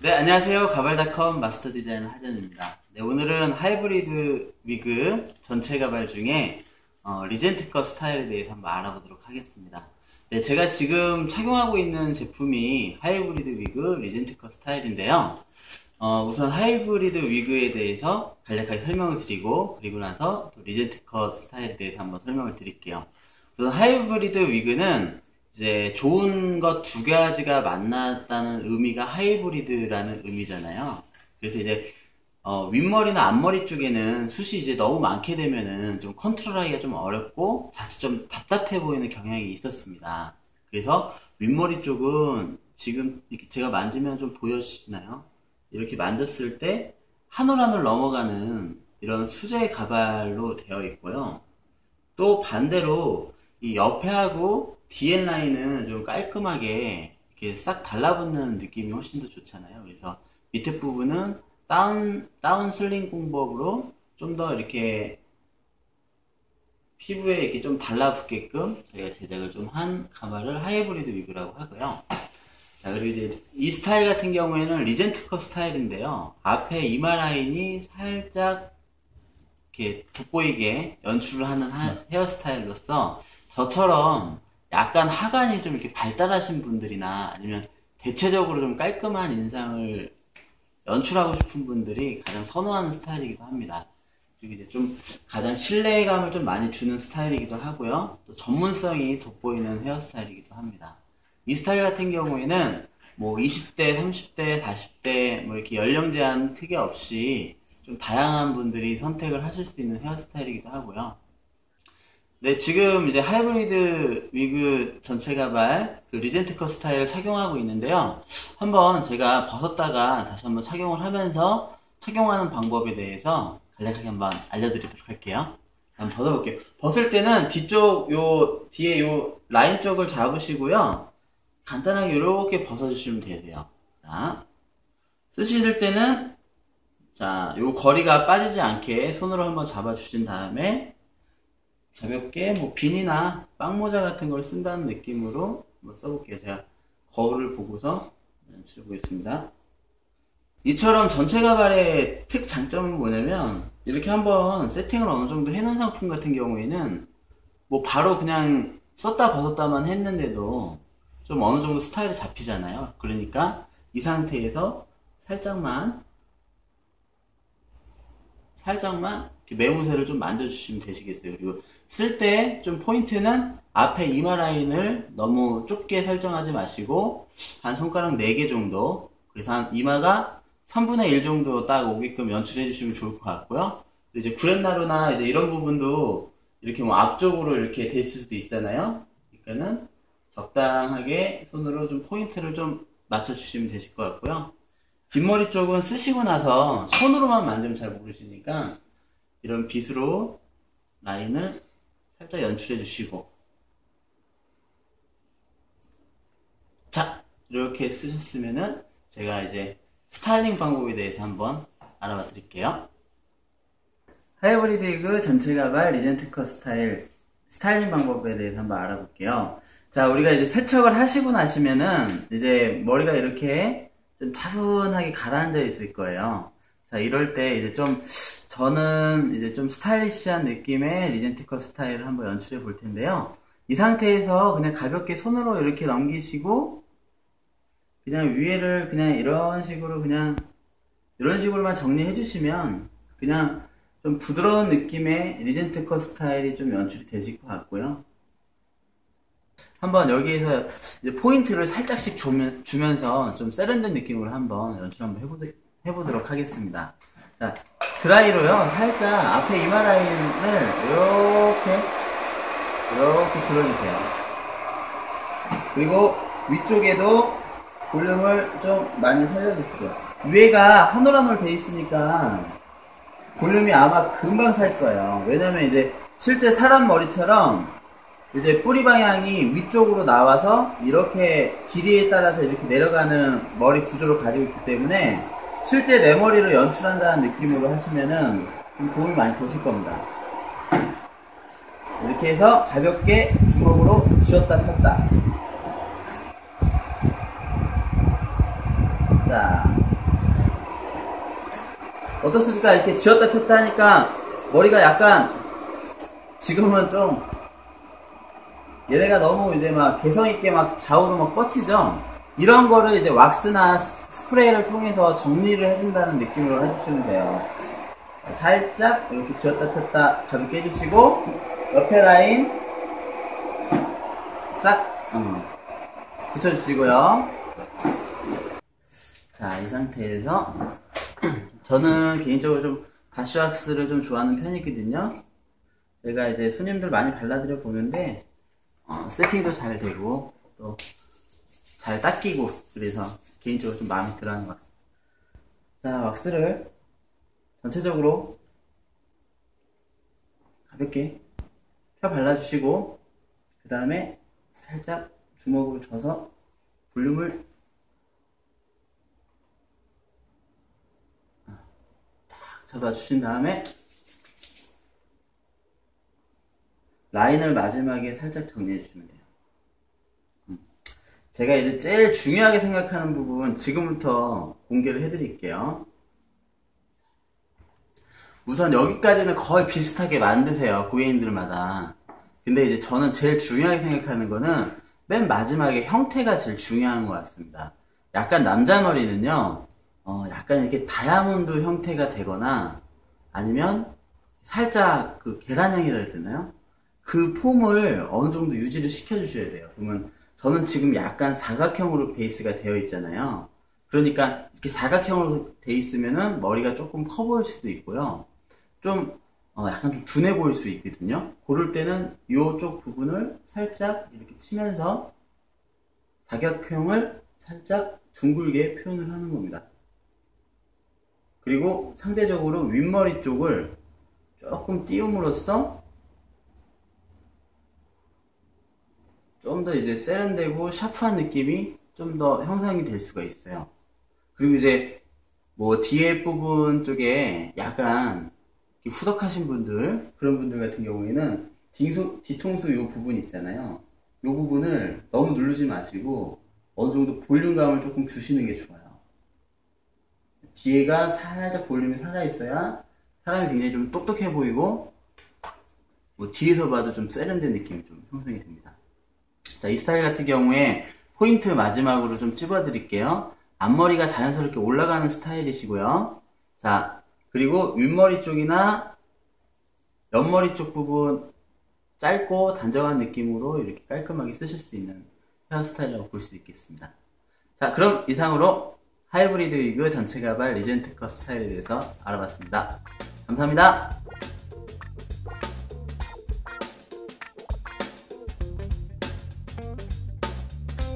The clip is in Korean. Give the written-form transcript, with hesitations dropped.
네, 안녕하세요. 가발닷컴 마스터 디자이너 하전입니다. 네, 오늘은 하이브리드 위그 전체 가발 중에 리젠트 컷 스타일에 대해서 한번 알아보도록 하겠습니다. 네, 제가 지금 착용하고 있는 제품이 하이브리드 위그 리젠트 컷 스타일인데요. 우선 하이브리드 위그에 대해서 간략하게 설명을 드리고, 그리고 나서 또 리젠트 컷 스타일에 대해서 한번 설명을 드릴게요. 우선 하이브리드 위그는 이제 좋은 것 두 가지가 만났다는 의미가 하이브리드라는 의미잖아요. 그래서 이제 윗머리나 앞머리 쪽에는 숱이 이제 너무 많게 되면은 좀 컨트롤하기가 좀 어렵고 자칫 좀 답답해 보이는 경향이 있었습니다. 그래서 윗머리 쪽은 지금 이렇게 제가 만지면 좀 보여지시나요? 이렇게 만졌을 때 한 올 한 올 넘어가는 이런 수제 가발로 되어 있고요. 또 반대로 이 옆에 하고 뒤에 라인은 좀 깔끔하게 이렇게 싹 달라붙는 느낌이 훨씬 더 좋잖아요. 그래서 밑에 부분은 다운 슬링 공법으로 좀 더 이렇게 피부에 이렇게 좀 달라붙게끔 저희가 제작을 좀 한 가발을 하이브리드 위그라고 하고요. 자, 그리고 이제 이 스타일 같은 경우에는 리젠트 컷 스타일인데요. 앞에 이마 라인이 살짝 이렇게 돋보이게 연출을 하는 헤어스타일로서 저처럼 약간 하관이 좀 이렇게 발달하신 분들이나 아니면 대체적으로 좀 깔끔한 인상을 연출하고 싶은 분들이 가장 선호하는 스타일이기도 합니다. 그리고 이제 좀 가장 신뢰감을 좀 많이 주는 스타일이기도 하고요. 또 전문성이 돋보이는 헤어스타일이기도 합니다. 이 스타일 같은 경우에는 뭐 20대, 30대, 40대 뭐 이렇게 연령 제한 크게 없이 좀 다양한 분들이 선택을 하실 수 있는 헤어스타일이기도 하고요. 네, 지금 이제 하이브리드 위그 전체 가발 그 리젠트 컷 스타일을 착용하고 있는데요. 한번 제가 벗었다가 다시 한번 착용을 하면서 착용하는 방법에 대해서 간략하게 한번 알려드리도록 할게요. 한번 벗어볼게요. 벗을 때는 뒤쪽 뒤에 라인 쪽을 잡으시고요. 간단하게 이렇게 벗어주시면 되세요. 자, 쓰실 때는 자, 요 거리가 빠지지 않게 손으로 한번 잡아주신 다음에 가볍게 뭐 비니나 빵모자 같은 걸 쓴다는 느낌으로 한번 써볼게요. 제가 거울을 보고서 연출해 보겠습니다. 이처럼 전체 가발의 특장점은 뭐냐면 이렇게 한번 세팅을 어느 정도 해놓은 상품 같은 경우에는 뭐 바로 그냥 썼다 벗었다만 했는데도 좀 어느 정도 스타일이 잡히잖아요. 그러니까 이 상태에서 살짝만 이렇게 매무새를 좀 만져주시면 되시겠어요. 그리고 쓸 때 좀 포인트는 앞에 이마 라인을 너무 좁게 설정하지 마시고 한 손가락 4개 정도, 그래서 한 이마가 3분의 1 정도 딱 오게끔 연출해 주시면 좋을 것 같고요. 이제 구렛나루나 이제 이런 부분도 이렇게 뭐 앞쪽으로 이렇게 돼 있을 수도 있잖아요. 그러니까는 적당하게 손으로 좀 포인트를 좀 맞춰주시면 되실 것 같고요. 뒷머리 쪽은 쓰시고 나서 손으로만 만지면 잘 모르시니까 이런 빗으로 라인을 살짝 연출해 주시고, 자, 이렇게 쓰셨으면은 제가 이제 스타일링 방법에 대해서 한번 알아봐 드릴게요. 하이브리드 위그 전체 가발 리젠트 컷 스타일링 방법에 대해서 한번 알아볼게요. 자, 우리가 이제 세척을 하시고 나시면은 이제 머리가 이렇게 좀 차분하게 가라앉아 있을 거예요. 자, 이럴 때 이제 저는 이제 좀 스타일리시한 느낌의 리젠트 컷 스타일을 한번 연출해 볼 텐데요. 이 상태에서 그냥 가볍게 손으로 이렇게 넘기시고, 그냥 위에를 그냥 이런 식으로만 정리해 주시면 그냥 좀 부드러운 느낌의 리젠트 컷 스타일이 좀 연출이 되실 것 같고요. 한번 여기에서 이제 포인트를 살짝씩 주면서 좀 세련된 느낌으로 한번 연출 한번 해보도록 하겠습니다. 자, 드라이로요, 살짝 앞에 이마 라인을 이렇게 들어주세요. 그리고 위쪽에도 볼륨을 좀 많이 살려주시죠. 위에가 한 올 한 올 돼 있으니까 볼륨이 아마 금방 살 거예요. 왜냐면 이제 실제 사람 머리처럼 이제 뿌리 방향이 위쪽으로 나와서 이렇게 길이에 따라서 이렇게 내려가는 머리 구조를 가지고 있기 때문에 실제 내 머리를 연출한다는 느낌으로 하시면은 좀 도움이 많이 되실 겁니다. 이렇게 해서 가볍게 주먹으로 쥐었다 폈다. 자, 어떻습니까? 이렇게 쥐었다 폈다 하니까 머리가 약간 지금은 좀 얘네가 너무 이제 막 개성있게 막 좌우로 막 뻗치죠? 이런 거를 이제 왁스나 스프레이를 통해서 정리를 해준다는 느낌으로 해주시면 돼요. 살짝 이렇게 쥐었다 폈다 가볍게 해주시고 옆에 라인 싹 붙여주시고요. 자, 이 상태에서 저는 개인적으로 좀 가시왁스를 좀 좋아하는 편이거든요. 제가 이제 손님들 많이 발라드려 보는데 세팅도 잘 되고 또 잘 닦이고 그래서 개인적으로 좀 마음에 들어하는 것 같습니다. 자, 왁스를 전체적으로 가볍게 펴 발라주시고 그 다음에 살짝 주먹으로 져서 볼륨을 딱 잡아주신 다음에 라인을 마지막에 살짝 정리해 주시면 돼요. 제가 이제 제일 중요하게 생각하는 부분 지금부터 공개를 해드릴게요. 우선 여기까지는 거의 비슷하게 만드세요, 고객님들마다. 근데 이제 저는 제일 중요하게 생각하는 거는 맨 마지막에 형태가 제일 중요한 것 같습니다. 약간 남자 머리는요, 약간 이렇게 다이아몬드 형태가 되거나 아니면 살짝 그 계란형이라 해야 되나요? 그 폼을 어느 정도 유지를 시켜주셔야 돼요. 그러면 저는 지금 약간 사각형으로 베이스가 되어 있잖아요. 그러니까 이렇게 사각형으로 되어 있으면은 머리가 조금 커 보일 수도 있고요. 좀 약간 좀 둔해 보일 수 있거든요. 그럴 때는 이쪽 부분을 살짝 이렇게 치면서 사각형을 살짝 둥글게 표현을 하는 겁니다. 그리고 상대적으로 윗머리 쪽을 조금 띄움으로써 좀 더 이제 세련되고 샤프한 느낌이 좀 더 형성이 될 수가 있어요. 그리고 이제 뭐 뒤에 부분 쪽에 약간 후덕하신 분들, 그런 분들 같은 경우에는 뒤통수 요 부분 있잖아요. 요 부분을 너무 누르지 마시고 어느 정도 볼륨감을 조금 주시는 게 좋아요. 뒤에가 살짝 볼륨이 살아있어야 사람이 굉장히 좀 똑똑해 보이고 뭐 뒤에서 봐도 좀 세련된 느낌이 좀 형성이 됩니다. 자, 이 스타일 같은 경우에 포인트 마지막으로 좀 찝어 드릴게요. 앞머리가 자연스럽게 올라가는 스타일이시고요. 자, 그리고 윗머리 쪽이나 옆머리 쪽 부분 짧고 단정한 느낌으로 이렇게 깔끔하게 쓰실 수 있는 헤어스타일이라고 볼 수 있겠습니다. 자, 그럼 이상으로 하이브리드 위그 전체 가발 리젠트 컷 스타일에 대해서 알아봤습니다. 감사합니다.